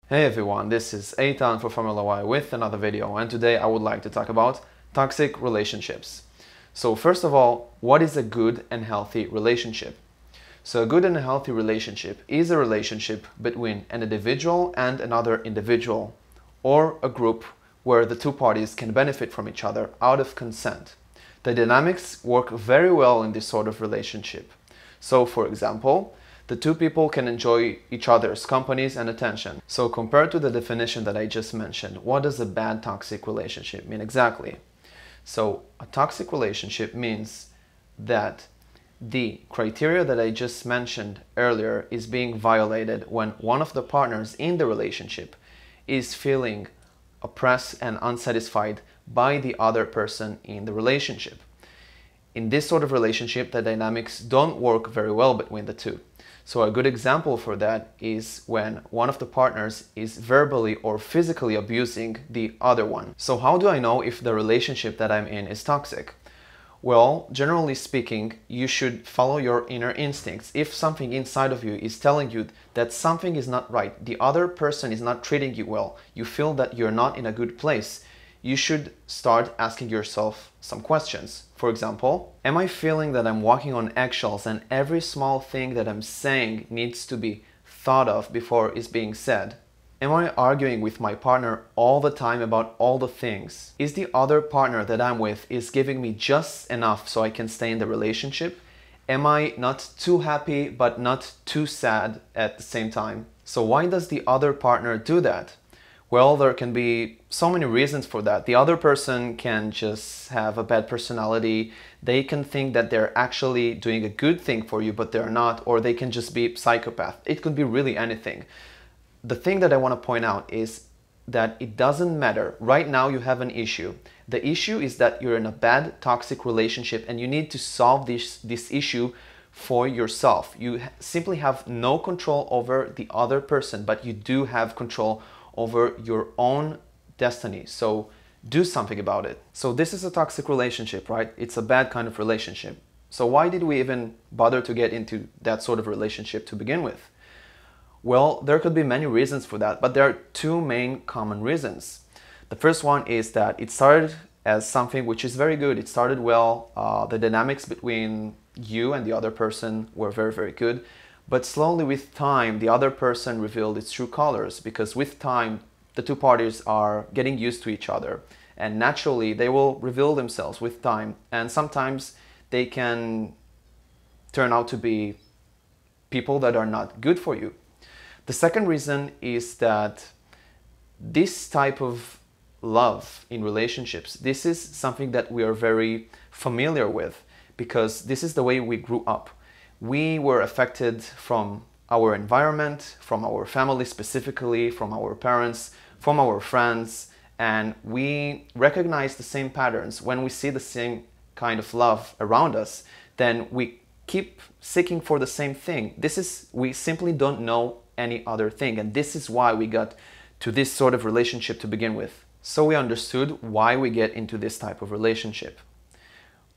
Hey everyone, this is Eitan for Formula Y with another video, and today I would like to talk about toxic relationships. So first of all, what is a good and healthy relationship? So a good and a healthy relationship is a relationship between an individual and another individual, or a group where the two parties can benefit from each other out of consent. The dynamics work very well in this sort of relationship. So for example, the two people can enjoy each other's companies and attention. So compared to the definition that I just mentioned, what does a bad toxic relationship mean exactly? So a toxic relationship means that the criteria that I just mentioned earlier is being violated when one of the partners in the relationship is feeling oppressed and unsatisfied by the other person in the relationship. In this sort of relationship, the dynamics don't work very well between the two. So a good example for that is when one of the partners is verbally or physically abusing the other one. So how do I know if the relationship that I'm in is toxic? Well, generally speaking, you should follow your inner instincts. If something inside of you is telling you that something is not right, the other person is not treating you well, you feel that you're not in a good place, you should start asking yourself some questions. For example, am I feeling that I'm walking on eggshells and every small thing that I'm saying needs to be thought of before it's being said? Am I arguing with my partner all the time about all the things? Is the other partner that I'm with is giving me just enough so I can stay in the relationship? Am I not too happy but not too sad at the same time? So why does the other partner do that? Well, there can be so many reasons for that. The other person can just have a bad personality. They can think that they're actually doing a good thing for you, but they're not, or they can just be psychopath. It could be really anything. The thing that I want to point out is that it doesn't matter. Right now you have an issue. The issue is that you're in a bad, toxic relationship and you need to solve this issue for yourself. You simply have no control over the other person, but you do have control over your own destiny. So do something about it. So this is a toxic relationship, right? It's a bad kind of relationship. So why did we even bother to get into that sort of relationship to begin with? Well, there could be many reasons for that, but there are two main common reasons. The first one is that it started as something which is very good. It started well. The dynamics between you and the other person were very, very good. But slowly with time, the other person revealed its true colors, because with time, the two parties are getting used to each other. And naturally, they will reveal themselves with time. And sometimes they can turn out to be people that are not good for you. The second reason is that this type of love in relationships, this is something that we are very familiar with, because this is the way we grew up. We were affected from our environment, from our family specifically, from our parents, from our friends, and we recognize the same patterns. When we see the same kind of love around us, then we keep seeking for the same thing. We simply don't know any other thing, and this is why we got to this sort of relationship to begin with. So we understood why we get into this type of relationship.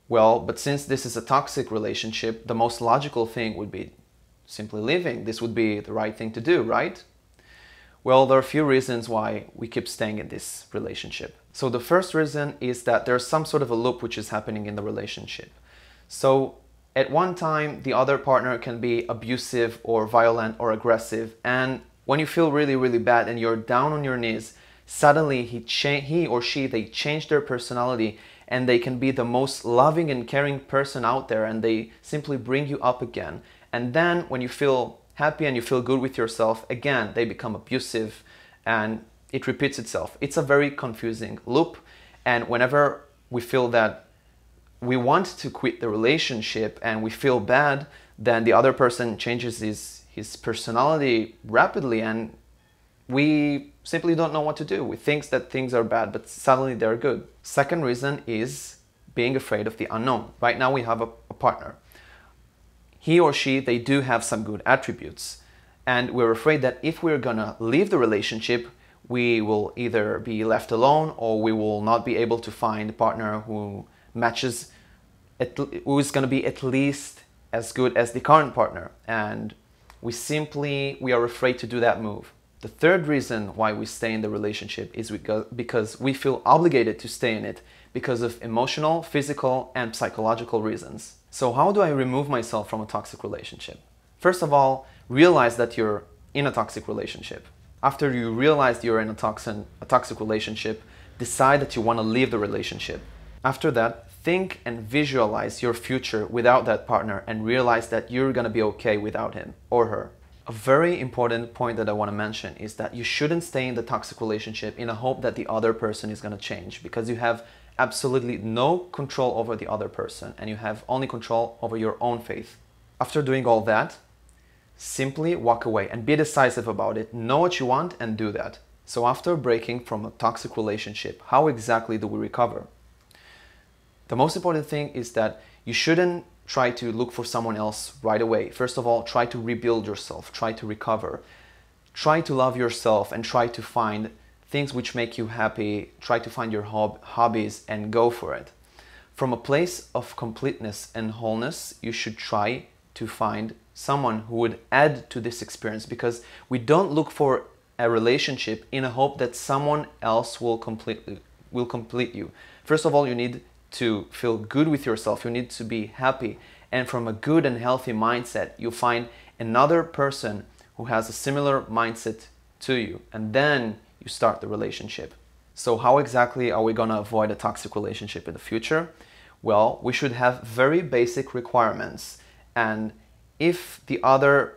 Well, but since this is a toxic relationship, the most logical thing would be simply leaving. This would be the right thing to do, right? Well, there are a few reasons why we keep staying in this relationship. So the first reason is that there's some sort of a loop which is happening in the relationship. So at one time, the other partner can be abusive or violent or aggressive. And when you feel really, really bad and you're down on your knees, suddenly he or she, they change their personality and they can be the most loving and caring person out there, and they simply bring you up again. And then when you feel happy and you feel good with yourself, again, they become abusive and it repeats itself. It's a very confusing loop. And whenever we feel that we want to quit the relationship and we feel bad, then the other person changes his personality rapidly and we simply don't know what to do. We think that things are bad, but suddenly they're good. Second reason is being afraid of the unknown. Right now we have a partner. He or she, they do have some good attributes. And we're afraid that if we're gonna leave the relationship, we will either be left alone or we will not be able to find a partner who matches, who is gonna be at least as good as the current partner. And we are afraid to do that move. The third reason why we stay in the relationship is because we feel obligated to stay in it because of emotional, physical, and psychological reasons. So how do I remove myself from a toxic relationship? First of all, realize that you're in a toxic relationship. After you realize you're in a toxic relationship, decide that you want to leave the relationship. After that, think and visualize your future without that partner and realize that you're going to be okay without him or her. A very important point that I want to mention is that you shouldn't stay in the toxic relationship in a hope that the other person is going to change, because you have absolutely no control over the other person and you have only control over your own faith. After doing all that, simply walk away and be decisive about it. Know what you want and do that. So after breaking from a toxic relationship, how exactly do we recover? The most important thing is that you shouldn't try to look for someone else right away. First of all, try to rebuild yourself, try to recover, try to love yourself and try to find things which make you happy, try to find your hobbies and go for it. From a place of completeness and wholeness, you should try to find someone who would add to this experience, because we don't look for a relationship in a hope that someone else will complete you. First of all, you need to feel good with yourself, you need to be happy, and from a good and healthy mindset you find another person who has a similar mindset to you, and then you start the relationship. So how exactly are we gonna avoid a toxic relationship in the future? Well, we should have very basic requirements, and if the other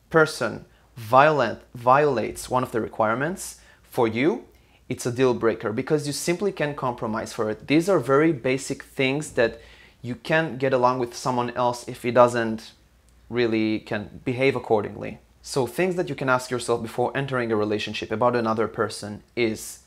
person violates one of the requirements, for you it's a deal breaker, because you simply can't compromise for it. These are very basic things that you can't get along with someone else if he doesn't really can behave accordingly. So things that you can ask yourself before entering a relationship about another person is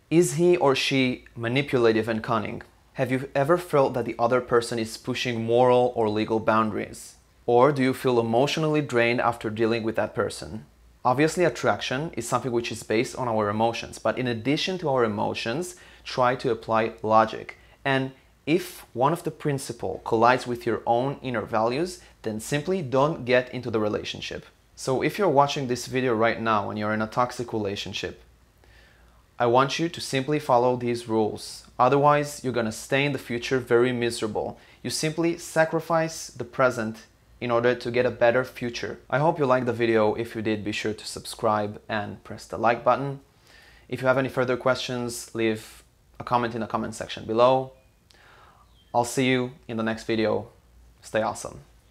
he or she manipulative and cunning? Have you ever felt that the other person is pushing moral or legal boundaries? Or do you feel emotionally drained after dealing with that person? Obviously, attraction is something which is based on our emotions, but in addition to our emotions, try to apply logic. And if one of the principles collides with your own inner values, then simply don't get into the relationship. So if you're watching this video right now and you're in a toxic relationship, I want you to simply follow these rules. Otherwise, you're gonna stay in the future very miserable. You simply sacrifice the present in order to get a better future. I hope you liked the video. If you did, be sure to subscribe and press the like button. If you have any further questions, leave a comment in the comment section below. I'll see you in the next video. Stay awesome.